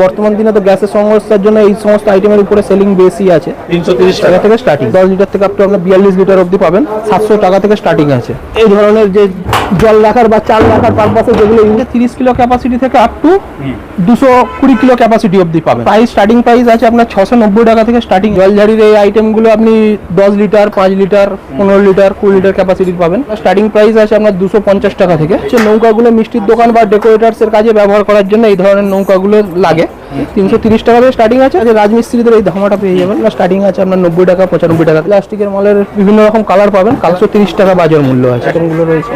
বর্তমান দিনে তো গ্যাসের সমস্যার জন্য এই সমস্ত আইটেমের উপরে সেলিং বেশি আছে। 330 টাকা থেকে স্টার্টিং, 10 লিটার থেকে আপ টু আপনার 42 লিটার অবধি পাবেন। 700 টাকা থেকে স্টার্টিং আছে। এই ধরনের যে জল রাখার বা চাল রাখার পারপাসে যেগুলো 30 কিলো ক্যাপাসিটি থেকে আপ টু 220 কিলো ক্যাপাসিটি অবধি পাবেন। প্রাইস স্টার্টিং প্রাইস আছে আপনার 690 টাকা থেকে স্টার্টিং। জলঝাড়ির এই আইটেমগুলো আপনি 10 litre, 5 litre, 15 litre, 20 litre capacity পাবেন। স্টার্টিং প্রাইস আছে আপনার 250 টাকা থেকে। নৌকাগুলো মিষ্টির দোকান বা ডেকোরেটার্সের কাজে ব্যবহার করার জন্য এই ধরনের নৌকাগুলো লাগে। 330 টাকা থেকে স্টার্টিং আছে। রাজমিস্ত্রিদের এই ধামাটা পেয়ে যাবেন। স্টার্টিং আছে আপনার 90 টাকা, 95 টাকা। প্লাস্টিকের মালের বিভিন্ন রকম কালার পাবেন। 130 টাকা বাজার মূল্য আছে। এগুলো রয়েছে,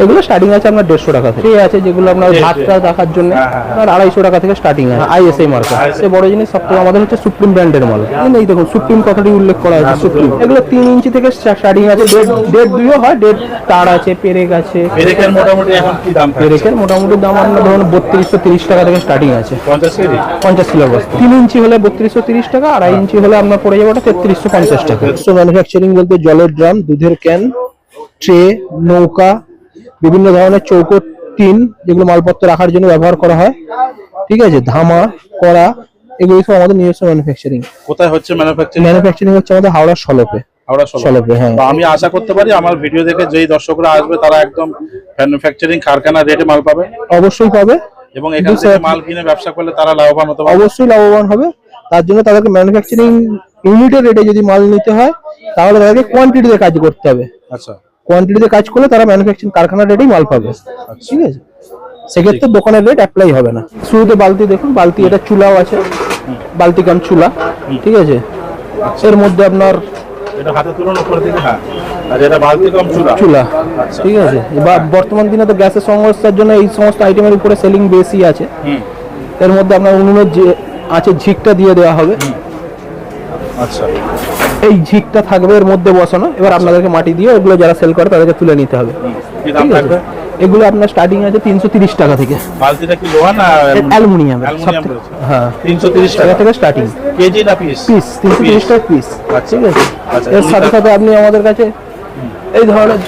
এগুলো স্টার্টিং আছে আপনার 150 টাকা থেকে। আছে যেগুলো আপনার ভাতটা রাখার জন্য আপনার 250 টাকা থেকে স্টার্টিং আছে। আইএসআই মার্কা। সে বড় জিনিস সবথেকে আমাদের হচ্ছে সুপ্রিম ব্র্যান্ডের মাল। এই দেখুন সুপ্রিম কথাটি উল্লেখ করা আছে। সুপ্রিম এগুলো 3 ইঞ্চি থেকে স্টার্টিং আছে। 1.5 হয়, 1.5 তার আছে, পেরেক আছে। পেরেকের মোটামুটি এখন কি দাম? পেরেকের মোটামুটি দাম আপনার ধরুন 3230 টাকা থেকে স্টার্টিং আছে। 50 কিলো বস্তা। 3 ইঞ্চি হলে 3230 টাকা, 2.5 ইঞ্চি হলে আপনার পড়ে যাবে 3350 টাকা। ম্যানুফ্যাকচারিং বলতে জলের ড্রাম, দুধের ক্যান, ট্রে, নৌকা, বিভিন্ন ধরনের চৌকো, টিন যেগুলো মালপত্র রাখার জন্য ব্যবহার করা হয়। ঠিক আছে, ধামা, কড়া, এগুলো সব আমাদের নিজস্ব ম্যানুফ্যাকচারিং। কোথায় হচ্ছে ম্যানুফ্যাকচারিং? ম্যানুফ্যাকচারিং হচ্ছে আমাদের হাওড়া সলপে। হ্যাঁ। আমি আশা করতে পারি আমার ভিডিও দেখে যেই দর্শকরা আসবে তারা একদম ম্যানুফ্যাকচারিং কারখানা রেটে মাল পাবে। অবশ্যই পাবে। এবং এখান থেকে মাল কিনে ব্যবসা করলে তারা লাভবান হতে পারবে। অবশ্যই লাভবান হবে। তার জন্য তাদেরকে ম্যানুফ্যাকচারিং ইউনিটের রেটে যদি মাল নিতে হয় তাহলে তাদেরকে কোয়ান্টিটিতে কাজ করতে হবে। আচ্ছা, কোয়ান্টিটিতে কাজ করলে তারা ম্যানুফ্যাকচারিং কারখানার রেটেই মাল পাবে। ঠিক আছে, সেক্ষেত্রে দোকানের রেট অ্যাপ্লাই হবে না। শুরুতে বালতি দেখুন, বালতি এটা চুলাও আছে, বালতি কাম চুলা। ঠিক আছে, এর মধ্যে আপনার এটা হাতে তুলুন উপর দিকে। হ্যাঁ, আর এটা বালতি কাম চুলা। ঠিক আছে, এবার বর্তমান দিনে তো গ্যাসের সমস্যার জন্য এই সমস্ত আইটেমের উপরে সেলিং বেশি আছে। এর মধ্যে আপনার উনুনের যে আছে ঝিকটা দিয়ে দেওয়া হবে। আচ্ছা, এই ঝিকটা থাকবে এর মধ্যে বসানো। এবার আপনাদেরকে মাটি দিয়ে ওগুলো যারা সেল করে তাদেরকে তুলে নিতে হবে। এগুলো আপনার স্টার্টিং আছে 330 টাকা থেকে। বালতিটা কি লোহা না অ্যালুমিনিয়াম? হ্যাঁ, 330 টাকা থেকে স্টার্টিং। কেজি না পিস? পিস 330 টাকা পিস। ঠিক আছে, এর সাথে সাথে আপনি আমাদের কাছে এই ধরনের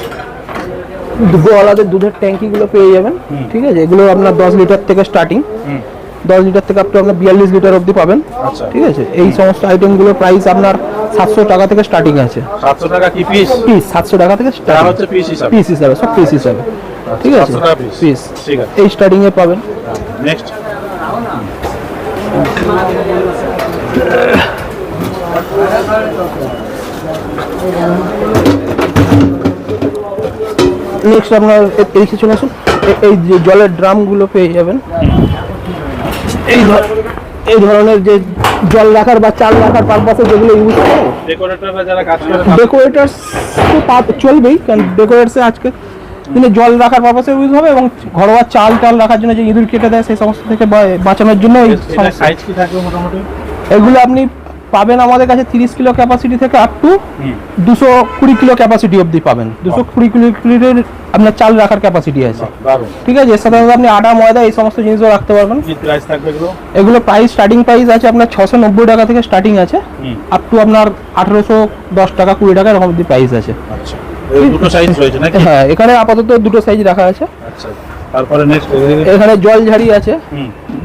গোয়ালাদের দুধের ট্যাঙ্কি গুলো পেয়ে যাবেন। ঠিক আছে, এগুলো আপনার 10 লিটার থেকে স্টার্টিং। 10 লিটার থেকে আপ টু আপনার 42 লিটার অবধি পাবেন। ঠিক আছে, এই সমস্ত আইটেম গুলোর প্রাইস আপনার 700 টাকা থেকে স্টার্টিং আছে। 700 টাকা কি পিস? পিস 700 টাকা থেকে স্টার্টিং হচ্ছে পিস হিসাবে, সব পিস হিসাবে। ঠিক আছে, পিস এই স্টার্টিং এ পাবেন। নেক্সট নেক্সট আপনার এদিকে চলে আসুন। এই যে জলের ড্রাম গুলো পেয়ে যাবেন। এই ধরনের যে জল রাখার বা চাল রাখার পারপাসে যেগুলো ইউজ করে ডেকোরেটররা যারা কাজ করে, ডেকোরেটরস তো চলবেই, কারণ ডেকোরেটসে আজকে দিনে জল রাখার পারপাসে ইউজ হবে এবং ঘরোয়া চাল টাল রাখার জন্য যে ইঁদুর কেটে দেয় সেই সমস্ত থেকে বাঁচানোর জন্য সাইজ কি থাকবে মোটামুটি? এগুলো আপনি পাবেন আমাদের কাছে 30 কিলো ক্যাপাসিটি থেকে আপ টু 220 কিলো ক্যাপাসিটি অবধি পাবেন। 220 কিলোর আপনার চাল রাখার ক্যাপাসিটি আছে। ঠিক আছে, এর সাথে আপনি আটা, ময়দা এই সমস্ত জিনিসও রাখতে পারবেন। কি প্রাইস থাকবে এগুলো? এগুলো প্রাইস স্টার্টিং প্রাইস আছে আপনার 690 টাকা থেকে স্টার্টিং আছে, আপ টু আপনার 1810 টাকা, 20 টাকা এরকম অবধি প্রাইস আছে। আচ্ছা, দুটো সাইজ রয়েছে নাকি? হ্যাঁ, এখানে আপাতত দুটো সাইজ রাখা আছে। আচ্ছা, তারপরে নেক্সট এখানে জলঝাড়ি আছে।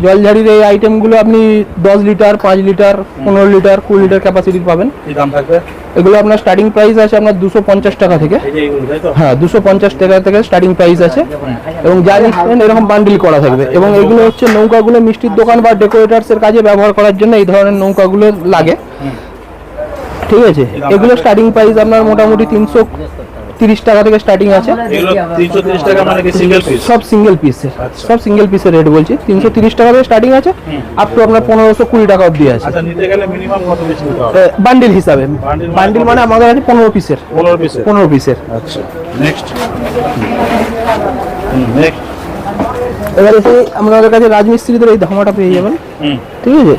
জলঝাড়ির এই আইটেমগুলো আপনি 10 লিটার, 5 লিটার, 15 লিটার, 20 লিটার ক্যাপাসিটির পাবেন। কি দাম থাকবে? এগুলো আপনার স্টার্টিং প্রাইস আছে আপনার 250 টাকা থেকে। হ্যাঁ, 250 টাকা থেকে স্টার্টিং প্রাইস আছে এবং যা নিচ্ছেন এরকম বান্ডিল করা থাকবে। এবং এগুলো হচ্ছে নৌকাগুলো মিষ্টির দোকান বা ডেকোরেটার্সের কাজে ব্যবহার করার জন্য এই ধরনের নৌকাগুলো লাগে। ঠিক আছে, এগুলো স্টার্টিং প্রাইস আপনার মোটামুটি 330 টাকা থেকে স্টার্টিং আছে। এগুলো 330 টাকা মানে কি সিঙ্গেল পিস? সব সিঙ্গেল পিসের, সব সিঙ্গেল পিসের রেট বলছি। 330 টাকা থেকে স্টার্টিং আছে, আপ টু আপনার 1520 টাকা অবধি আছে। আচ্ছা, নিতে গেলে মিনিমাম কত পিস নিতে হবে? বান্ডিল হিসাবে। বান্ডিল মানে আমাদের কাছে 15 পিসের। 15 পিসের। আচ্ছা, নেক্সট নেক্সট এবার এসে আমাদের কাছে রাজমিস্ত্রিদের এই ধামাটা পেয়ে যাবেন। ঠিক আছে,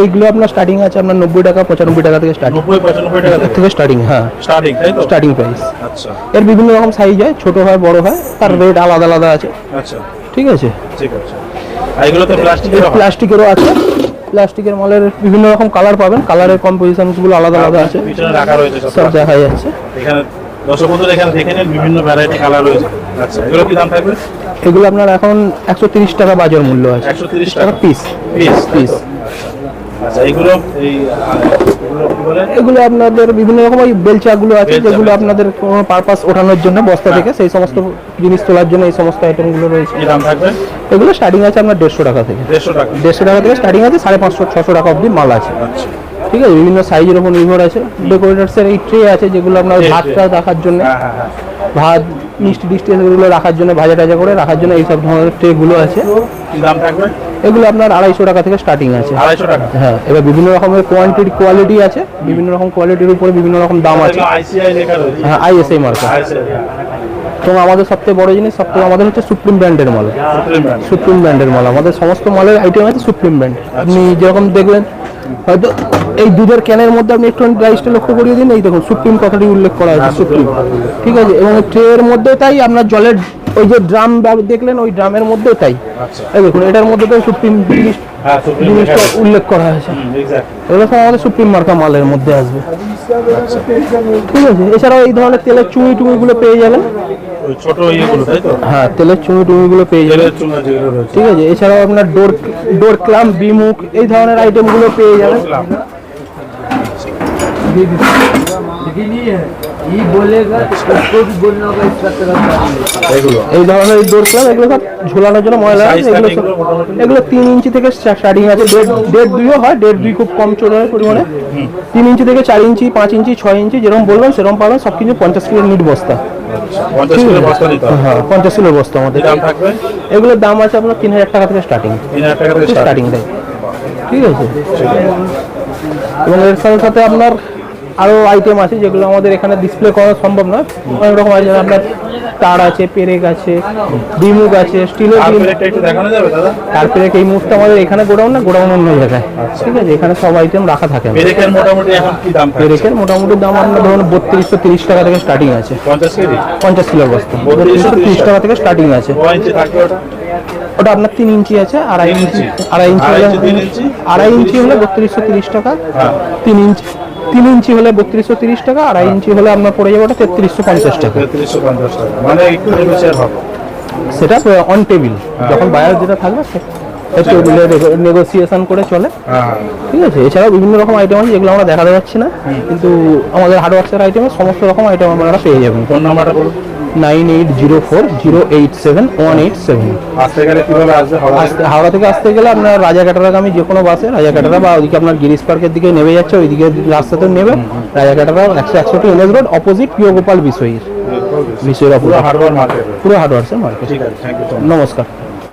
এইগুলো আপনার স্টার্টিং আছে আপনার 90 টাকা, 95 টাকা থেকে স্টার্টিং। 90-95 টাকা থেকে স্টার্টিং। হ্যাঁ, স্টার্টিং, তাই তো? Starting price. আচ্ছা, এর বিভিন্ন রকম সাইজ হয়, ছোট হয়, বড় হয়, তার রেট আলাদা আলাদা আছে। আচ্ছা, ঠিক আছে, ঠিক আছে। এগুলো তো প্লাস্টিকেরও আছে। প্লাস্টিকের মালের বিভিন্ন রকম কালার পাবেন, কালারের কম্পোজিশন গুলো আলাদা আলাদা আছে, পিছনে রাখা রয়েছে, সব দেখা যাচ্ছে এখানে। দর্শক বন্ধুরা এখানে দেখে নেন, বিভিন্ন ভ্যারাইটি কালার রয়েছে। আচ্ছা, এগুলো কি দাম থাকবে? এগুলো আপনার এখন 130 টাকা বাজার মূল্য আছে। 130 টাকা পিস। পিস। আচ্ছা এগুলো এগুলো কি বলে? এগুলো আপনাদের বিভিন্ন রকম ওই বেলচাগুলো আছে, যেগুলো আপনাদের কোনো পারপাস ওঠানোর জন্য বস্তা থেকে সেই সমস্ত জিনিস তোলার জন্য এই সমস্ত আইটেমগুলো রয়েছে। কি দাম থাকবে? এগুলো স্টার্টিং আছে আপনার 150 টাকা থেকে। 150 টাকা। 150 টাকা থেকে স্টার্টিং আছে, 550-600 টাকা অবধি মাল আছে। আচ্ছা ঠিক আছে, বিভিন্ন সাইজের উপর নির্ভর আছে। ডেকোরেটার্সের এই ট্রে আছে যেগুলো আপনার ভাতটা রাখার জন্য, হ্যাঁ ভাত মিষ্টি টিষ্টি এগুলো রাখার জন্য, ভাজা টাজা করে রাখার জন্য এইসব ধরনের ট্রেগুলো আছে। কি দাম থাকবে? এগুলো আপনার 250 টাকা থেকে স্টার্টিং আছে। 250 টাকা। হ্যাঁ, এবার বিভিন্ন রকমের কোয়ালিটি আছে, বিভিন্ন রকম কোয়ালিটির উপরে বিভিন্ন রকম দাম আছে। আইসিআই লেখা রয়েছে। হ্যাঁ, আইএসআই মার্কা। তো আমাদের সবথেকে বড় জিনিস আমাদের হচ্ছে সুপ্রিম ব্র্যান্ডের মাল। সুপ্রিম ব্র্যান্ডের মাল, আমাদের সমস্ত মালের আইটেম আছে সুপ্রিম ব্র্যান্ড। আপনি যেরকম দেখলেন হয়তো এই দুধের ক্যানের মধ্যে আপনি একটু প্রাইসটা লক্ষ্য করিয়ে দিন, এই দেখুন সুপ্রিম কথাটি উল্লেখ করা আছে, সুপ্রিম। ঠিক আছে, এবং ট্রের মধ্যে তাই আপনার জলের ওই যে ড্রাম দেখলেন ওই ড্রামের মধ্যেও তাই। এই দেখুন এটার মধ্যে তো সুপ্রিম জিনিসটা উল্লেখ করা আছে। এগুলো সব আমাদের সুপ্রিম মার্কা মালের মধ্যে আসবে। ঠিক আছে, এছাড়াও এই ধরনের তেলের চুঙিগুলো পেয়ে যাবেন। ছোট ইয়েগুলো তাই তো? হ্যাঁ, তেলের চুঙিগুলো পেয়ে যাবেন। ঠিক আছে, এছাড়াও আপনার ডোর ক্লাম্প, বিমুখ এই ধরনের আইটেমগুলো পেয়ে যাবেন। এই ধরনের ডোর ক্লাম্প এগুলো সব ঝোলানোর জন্য ময়লা, এগুলো 3 ইঞ্চি থেকে স্টার্টিং আছে। 1.5-2 হয়, 1.5-2 খুব কম চলে পরিমাণে। 3 ইঞ্চি থেকে 4 ইঞ্চি, 5 ইঞ্চি, 6 ইঞ্চি যেরকম বলবেন সেরকম পাবেন। সবকিছু 50 কিলো নিট বস্তা। 50 কিলো বস্তা নিতে হবে? হ্যাঁ, 50 কিলো বস্তা আমাদের। দাম থাকবে? এগুলোর দাম আছে আপনার 3000 টাকা থেকে স্টার্টিং। 3000 টাকা থেকে স্টার্টিং দেয়। ঠিক আছে, এবং এর সাথে সাথে আপনার আরো আইটেম আছে যেগুলো আমাদের এখানে ডিসপ্লে করা সম্ভব নয়। অনেক রকম আছে, আপনার তার আছে, পেরেক আছে, বিমুখ আছে, স্টিলের একটু দেখানো যাবে দাদা? তার পেরেক এই মুহূর্তে আমাদের এখানে গোডাউন না, গোডাউন অন্য জায়গায়। ঠিক আছে, এখানে সব আইটেম রাখা থাকে। পেরেকের মোটামুটি এখন কি দাম? পেরেকের মোটামুটি দাম আপনার ধরুন 3230 টাকা থেকে স্টার্টিং আছে। 50 কিলো বস্তা 3230 টাকা থেকে স্টার্টিং আছে। ওটা আপনার 3 ইঞ্চি আছে, 2.5 ইঞ্চি, 2.5 ইঞ্চি হলে 2.5 ইঞ্চি হলে 3230 টাকা। 3 ইঞ্চি হলে 3230 টাকা, 2.5 ইঞ্চি হলে আপনার পড়ে যাবে ওটা 3350 টাকা। 3350 টাকা, মানে একটু নেগোশিয়েট হবে সেটা অন টেবিল। যখন বায়ার যেটা থাকবে একটু নেগোসিয়েশন করে চলে। ঠিক আছে, এছাড়াও বিভিন্ন রকম আইটেম আছে যেগুলো আমরা দেখাতে পাচ্ছি না, কিন্তু আমাদের হার্ডওয়ার্কসের আইটেমে সমস্ত রকম আইটেম আপনারা পেয়ে যাবেন। ফোন নাম্বারটা বলুন। 9804087087। আসতে গেলে কিভাবে আসবে? হাওড়া থেকে আসতে গেলে আপনার রাজাকাটারাগামী যে কোনো বাসে, রাজাকাটারা বা ওইদিকে আপনার গিরিশ পার্কের দিকে নেমে যাচ্ছে, ওইদিকে রাস্তাতে নেবে রাজাকাটারা 161 NS রোড, অপোজিট প্রিয় গোপাল বিষয়ের পুরো হার্ডওয়ার মার্কেট। পুরো হার্ডওয়ার্সের মার্কেট। ঠিক আছে, থ্যাংক ইউ। নমস্কার।